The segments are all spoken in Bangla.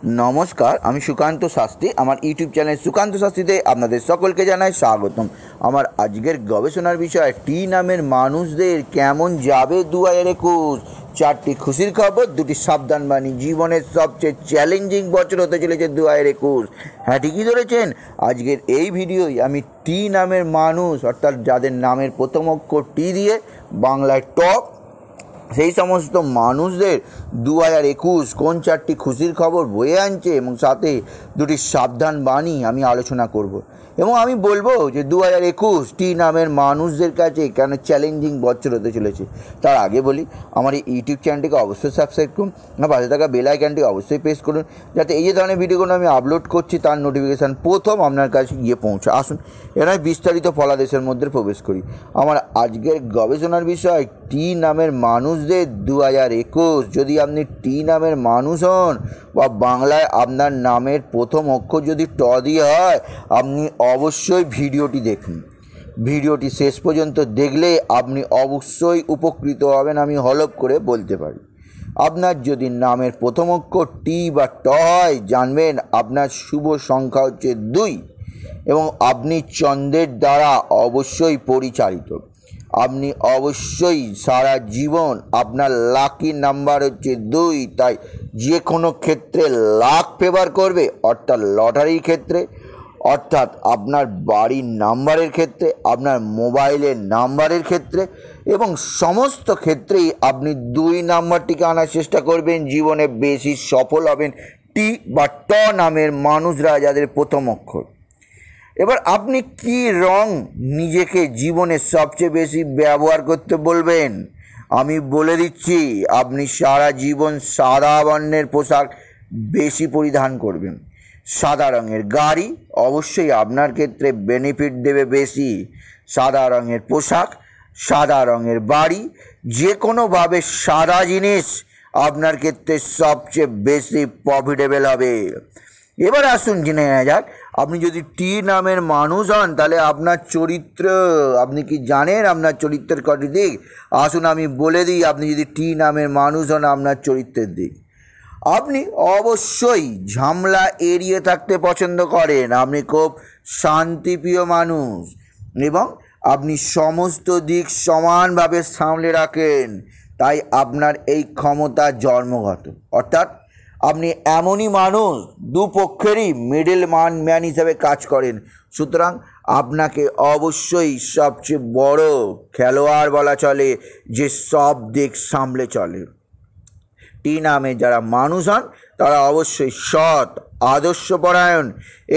नमस्कार आमी सुकान्त शास्त्री आमार यूट्यूब चैनल सुकान्त शास्त्रीते आपनादेर सकलके जानाई स्वागतम। आमार आजकेर गवेषणार विषय टी नामेर मानुषदेर केमन जाबे 2021। चारटी खुशिर खबर, दुटी साबधान बाणी। जीवनेर सबचेये चैलेंजिंग बछर होते चलेछे 2021। हाँ ठीकई धरेछेन। आजकेर एई भिडियोय आमी टी नामेर मानुष अर्थात जादेर नामेर प्रथम अक्षर टी दिए बांगलाय टप সেই সমস্ত মানুষদের 2021 কোন চারটি খুশির খবর বয়ে আনছে এবং সাথে দুটি সাবধান বাণী আমি আলোচনা করব এবং আমি বলবো যে 2021 টি নামের মানুষদের কাছে কেন চ্যালেঞ্জিং বছর হতে চলেছে। তার আগে বলি আমার এই ইউটিউব চ্যানেলটিকে অবশ্যই সাবস্ক্রাইব করুন, আর পাশে থাকা বেল আইকনটি অবশ্যই প্রেস করুন যাতে এই যে ধরনের ভিডিওগুলো আমি আপলোড করছি তার নোটিফিকেশান প্রথম আপনার কাছে গিয়ে পৌঁছায়। আসুন এরা বিস্তারিত ফলাদেশের মধ্যে প্রবেশ করি। আমার আজকের গবেষণার বিষয় টি নামের মানুষদের 2021। যদি আপনি টি নামের মানুষ হন বা বাংলায় আপনার নামের প্রথম অক্ষর যদি ট দিয়ে হয় আপনি অবশ্যই ভিডিওটি দেখুন। ভিডিওটি শেষ পর্যন্ত দেখলে আপনি অবশ্যই উপকৃত হবেন, আমি হলফ করে বলতে পারি। আপনার যদি নামের প্রথম অক্ষর টি বা ট হয় জানবেন আপনার শুভ সংখ্যা হচ্ছে 2 এবং আপনি চন্দ্রের দ্বারা অবশ্যই পরিচালিত। আপনি অবশ্যই সারা জীবন আপনার লাকি নাম্বার হচ্ছে 2, তাই যে কোনো ক্ষেত্রে লাক ফেভার করবে, অর্থাৎ লটারির ক্ষেত্রে, অর্থাৎ আপনার বাড়ির নাম্বারের ক্ষেত্রে, আপনার মোবাইলের নাম্বারের ক্ষেত্রে এবং সমস্ত ক্ষেত্রেই আপনি 2 নাম্বারটিকে আনার চেষ্টা করবেন। জীবনে বেশি সফল হবেন টি বা ট নামের মানুষরা যাদের প্রথম অক্ষর। এবার আপনি কি রং নিজেকে জীবনে সবচেয়ে বেশি ব্যবহার করতে বলবেন আমি বলে দিচ্ছি। আপনি সারা জীবন সাদা বর্ণের পোশাক বেশি পরিধান করবেন। সাদা রঙের গাড়ি অবশ্যই আপনার ক্ষেত্রে বেনিফিট দেবে বেশি। সাদা রঙের পোশাক, সাদা রঙের বাড়ি, যে কোনোভাবে সাদা জিনিস আপনার ক্ষেত্রে সবচেয়ে বেশি প্রফিটেবল হবে। এবার আসুন জেনে নেওয়া যাক আপনি যদি টি নামের মানুষ হন তাহলে আপনার চরিত্র, আপনি কি জানেন আপনার চরিত্রের কটি দিক? আসুন আমি বলে দিই আপনি যদি টি নামের মানুষ হন আপনার চরিত্রের দিক। আপনি অবশ্যই ঝামেলা এড়িয়ে থাকতে পছন্দ করেন। আপনি খুব শান্তিপ্রিয় মানুষ এবং আপনি সমস্ত দিক সমানভাবে সামলে রাখেন, তাই আপনার এই ক্ষমতা জন্মগত। অর্থাৎ আপনি এমনই মানুষ দুপক্ষেরই মিডল ম্যান হিসেবে কাজ করেন। সুতরাং আপনাকে অবশ্যই সবচেয়ে বড় খেলোয়াড় বলা চলে যে সব দিক সামলে চলে। টি নামে যারা মানুষ হন তারা অবশ্যই সৎ, আদর্শপরায়ণ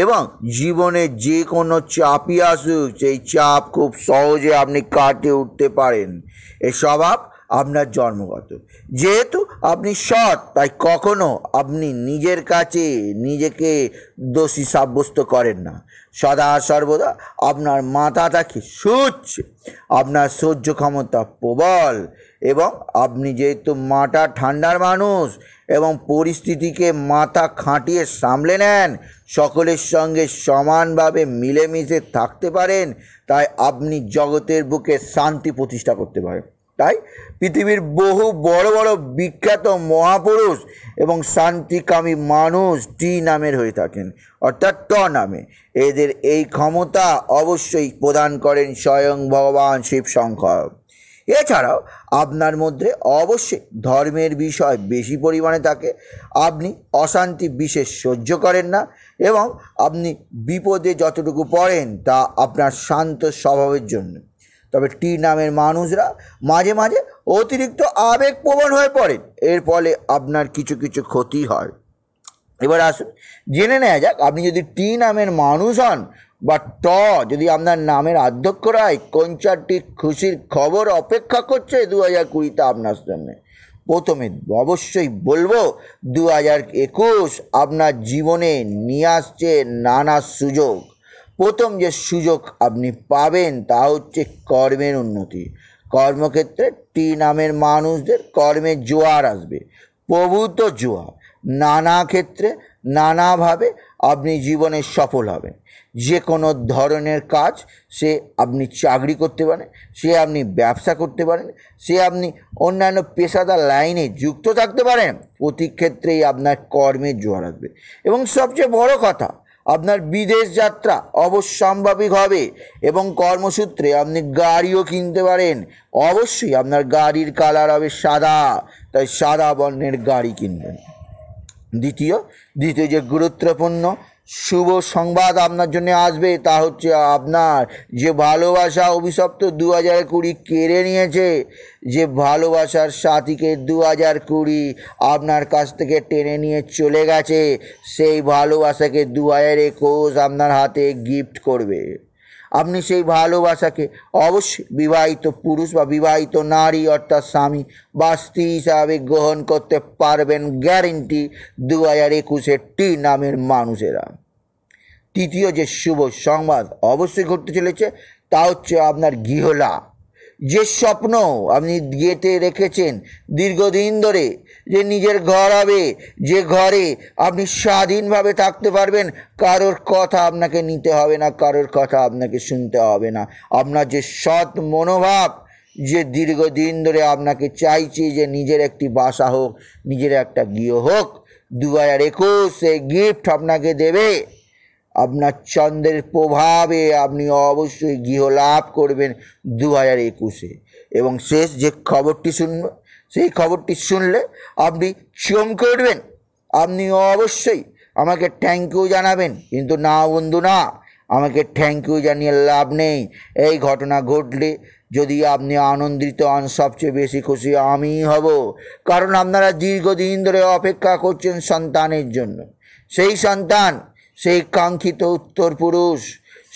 এবং জীবনে যে কোনো চাপই আসুক সেই চাপ খুব সহজে আপনি কাটিয়ে উঠতে পারেন। এই স্বভাব আপনার জন্মগত। যেহেতু আপনি সৎ তাই কখনো আপনি নিজের কাছে নিজেকে দোষী সাব্যস্ত করেন না। সদা সর্বদা আপনার মাথা থাকে সুচ, আপনার সহ্য ক্ষমতা প্রবল এবং আপনি যেহেতু মাথা ঠান্ডার মানুষ এবং পরিস্থিতিকে মাথা খাটিয়ে সামলে নেন, সকলের সঙ্গে সমানভাবে মিলেমিশে থাকতে পারেন, তাই আপনি জগতের বুকে শান্তি প্রতিষ্ঠা করতে পারেন। তাই পৃথিবীর বহু বড় বড় বিখ্যাত মহাপুরুষ এবং শান্তিকামী মানুষ টি নামের হয়ে থাকেন, অর্থাৎ ট নামে। এদের এই ক্ষমতা অবশ্যই প্রদান করেন স্বয়ং ভগবান শিব শঙ্কর। এছাড়াও আপনার মধ্যে অবশ্যই ধর্মের বিষয় বেশি পরিমাণে থাকে। আপনি অশান্তি বিশেষ সহ্য করেন না এবং আপনি বিপদে যতটুকু পড়েন তা আপনার শান্ত স্বভাবের জন্য। তবে টি নামের মানুষরা মাঝে মাঝে অতিরিক্ত আবেগপ্রবণ হয়ে পড়েন, এর ফলে আপনার কিছু কিছু ক্ষতি হয়। এবার আসুন জেনে নেওয়া যাক আপনি যদি টি নামের মানুষ হন বা ট যদি আপনার নামের আদ্যক্ষর হয় কোন চারটি খুশির খবর অপেক্ষা করছে 2020তে আপনার জন্য। প্রথমে অবশ্যই বলবো 2021 আপনার জীবনে নিয়ে আসছে নানা সুযোগ। প্রথম যে সুযোগ আপনি পাবেন তা হচ্ছে কর্মের উন্নতি। কর্মক্ষেত্রে টি নামের মানুষদের কর্মের জোয়ার আসবে, প্রভূত জোয়ার। নানা ক্ষেত্রে নানাভাবে আপনি জীবনে সফল হবেন। যে কোনো ধরনের কাজ, সে আপনি চাকরি করতে পারেন, সে আপনি ব্যবসা করতে পারেন, সে আপনি অন্যান্য পেশাদার লাইনে যুক্ত থাকতে পারেন, প্রতি ক্ষেত্রেই আপনার কর্মের জোয়ার আসবে। এবং সবচেয়ে বড় কথা, আপনার বিদেশ যাত্রা অবশ্যম্ভাবী হবে এবং কর্মসূত্রে আপনি গাড়িও কিনতে পারেন। অবশ্যই আপনার গাড়ির কালার হবে সাদা, তাই সাদা বর্ণের গাড়ি কিনবেন। দ্বিতীয় যে গুরুত্বপূর্ণ শুভ সংবাদ আপনার জন্য আসবে তা হচ্ছে আপনার যে ভালোবাসা অভিশপ্ত 2020 কেড়ে নিয়েছে, যে ভালোবাসার সাথীকে 2020 আপনার কাছ থেকে টেনে নিয়ে চলে গেছে, সেই ভালোবাসাকে 2021 আপনার হাতে গিফট করবে। আপনি সেই ভালোবাসাকে অবশ্যই বিবাহিত পুরুষ বা বিবাহিত নারী অর্থাৎ স্বামী বা স্ত্রী হিসাবে গ্রহণ করতে পারবেন, গ্যারেন্টি 2021 টি নামের মানুষেরা। তৃতীয় যে শুভ সংবাদ অবশ্যই ঘটতে চলেছে তা হচ্ছে আপনার গৃহলাভ। যে স্বপ্ন আপনি গেঁথে রেখেছেন দীর্ঘদিন ধরে, যে নিজের ঘর হবে, যে ঘরে আপনি স্বাধীনভাবে থাকতে পারবেন, কারোর কথা আপনাকে নিতে হবে না, কারোর কথা আপনাকে শুনতে হবে না, আপনার যে সৎ মনোভাব, যে দীর্ঘদিন ধরে আপনাকে চাইছে যে নিজের একটি বাসা হোক, নিজের একটা গৃহ হোক, 2021 সেই গিফট আপনাকে দেবে। আপনার চন্দ্রের প্রভাবে আপনি অবশ্যই গৃহ লাভ করবেন 2021। এবং শেষ যে খবরটি শুনবেন, সেই খবরটি শুনলে আপনি চমকে উঠবেন। আপনি অবশ্যই আমাকে থ্যাংক ইউ জানাবেন, কিন্তু না বন্ধু না, আমাকে থ্যাংক ইউ জানিয়ে লাভ নেই। এই ঘটনা ঘটলে যদি আপনি আনন্দিত হন, সবচেয়ে বেশি খুশি আমিই হব, কারণ আপনারা দীর্ঘদিন ধরে অপেক্ষা করছেন সন্তানের জন্য। সেই সন্তান, সেই কাঙ্ক্ষিত উত্তর পুরুষ,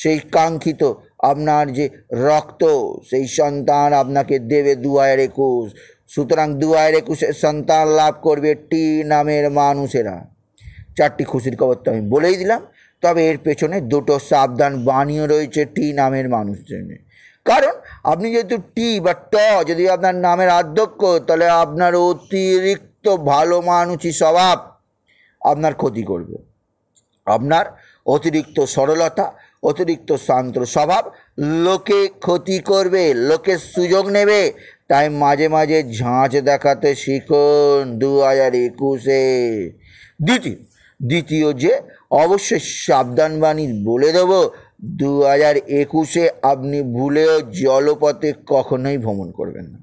সেই কাঙ্ক্ষিত আপনার যে রক্ত, সেই সন্তান আপনাকে দেবে 2021। সুতরাং 2021 সন্তান লাভ করবে টি নামের মানুষেরা। 4টি খুশির খবর তো আমি বলেই দিলাম, তবে এর পেছনে দুটো সাবধান বাণীও রয়েছে টি নামের মানুষদের। কারণ আপনি যেহেতু টি বা ট যদি আপনার নামের আধ্যক্ষ, তাহলে আপনার অতিরিক্ত ভালো মানুষই স্বভাব আপনার ক্ষতি করবে। আপনার অতিরিক্ত সরলতা, অতিরিক্ত শান্ত স্বভাব লোকে ক্ষতি করবে, লোকের সুযোগ নেবে। তাই মাঝে মাঝে ঝাঁঝ দেখাতে শিখুন 2021-এ। দ্বিতীয় যে অবশ্যই সাবধানবাণী বলে দেবো, 2021-এ আপনি ভুলেও জলপথে কখনোই ভ্রমণ করবেন না,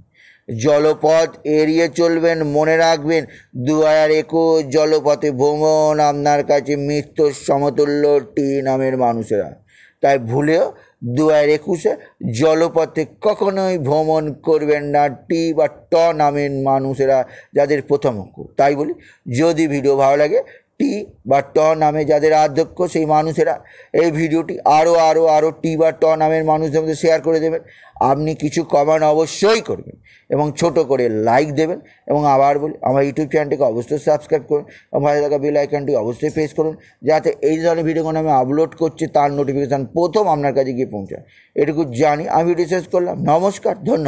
জলপথ এড়িয়ে চলবেন। মনে রাখবেন 2021 জলপথে ভ্রমণ আপনার কাছে মৃত্যুর সমতুল্য টি নামের মানুষেরা। তাই ভুলেও 2021-এ জলপথে কখনোই ভ্রমণ করবেন না টি বা ট নামের মানুষেরা, যাদের প্রথম অক্ষর। তাই বলি, যদি ভিডিও ভালো লাগে, টি বা ট নামে যাদের আধ্যক্ষ সেই মানুষেরা এই ভিডিওটি আরও টি বা ট নামের মানুষদের মধ্যে শেয়ার করে দেবেন। আপনি কিছু কমেন্ট অবশ্যই করবেন এবং ছোট করে লাইক দেবেন। এবং আবার বলি, আমার ইউটিউব চ্যানেলটিকে অবশ্যই সাবস্ক্রাইব করুন এবং ভালো থাকা বেল আইকনটি অবশ্যই প্রেস করুন, যাতে এই ধরনের ভিডিওগুলো আমি আপলোড করছি তার নোটিফিকেশান প্রথম আপনার কাছে গিয়ে পৌঁছায়। এটুকু জানি আমি ভিডিও শেষ করলাম। নমস্কার, ধন্যবাদ।